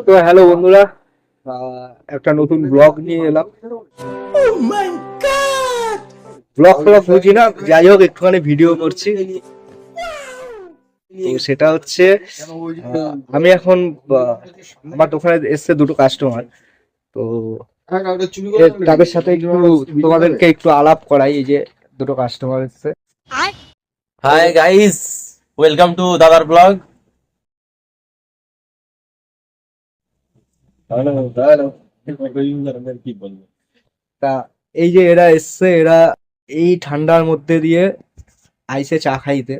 তো হ্যালো বন্ধুরা, একটা নতুন ব্লগ নিয়ে এলাম। ব্লগ বুঝি না, যাই হোক একটুখানি ভিডিও করছি। তো সেটা হচ্ছে আমি এখন আমার দোকানে এসছে দুটো কাস্টমার। তো তাদের সাথে একটু তোমাদেরকে একটু আলাপ করাই। এই যে দুটো কাস্টমার এসছে। হাই গাইস, ওয়েলকাম টু দাদার ব্লগ। তা এই যে এরা এসছে, এরা এই ঠান্ডার মধ্যে দিয়ে আইসে চা খাইতে।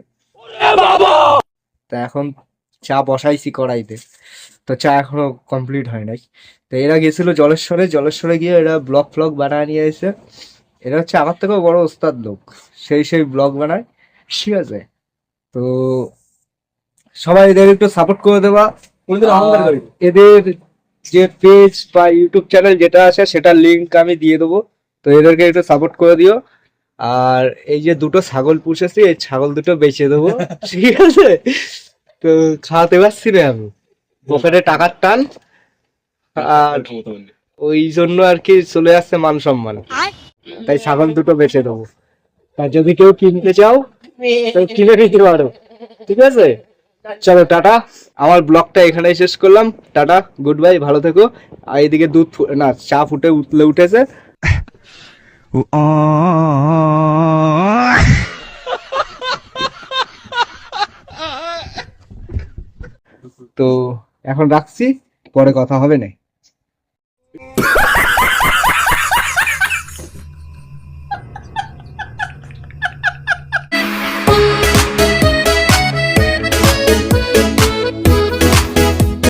তা এখন চা বসাইছি কড়াইতে, তো চা এখনো কমপ্লিট হয় নাই। তো এরা গেছিল জলেশ্বরে গিয়ে এরা ব্লগ ফ্লগ বানায় নিয়ে এসে। এরা হচ্ছে আমার থেকেও বড় ওস্তাদ লোক, সেই ব্লগ বানায়, ঠিক আছে? তো সবাই এদের একটু সাপোর্ট করে দেবা। আর এদের যে পেজ বা ইউটিউব চ্যানেল যেটা আছে সেটার লিংক আমি দিয়ে দেবো, তো এদেরকে একটু সাপোর্ট করে দিও। আর এই যে দুটো ছাগল পুষেছি, এই ছাগল দুটো বেচে দেবো, ঠিক আছে? তো খাওয়াতে পারছি না আমি, পকেটে টাকার টান, আর ওই জন্য আর কি চলে আসছে মান সম্মান। তাই ছাগল দুটো বেচে দেবো। আর যদি কেউ কিনতে চাও তো কিনে নিতে পারো, ঠিক আছে? চলো টাটা, আমার ব্লগটা এখানেই শেষ করলাম। টাটা, গুড বাই, ভালো থেকো। আর এদিকে না, চা ফুটে উঠেছে। তো এখন রাখছি, পরে কথা হবে না।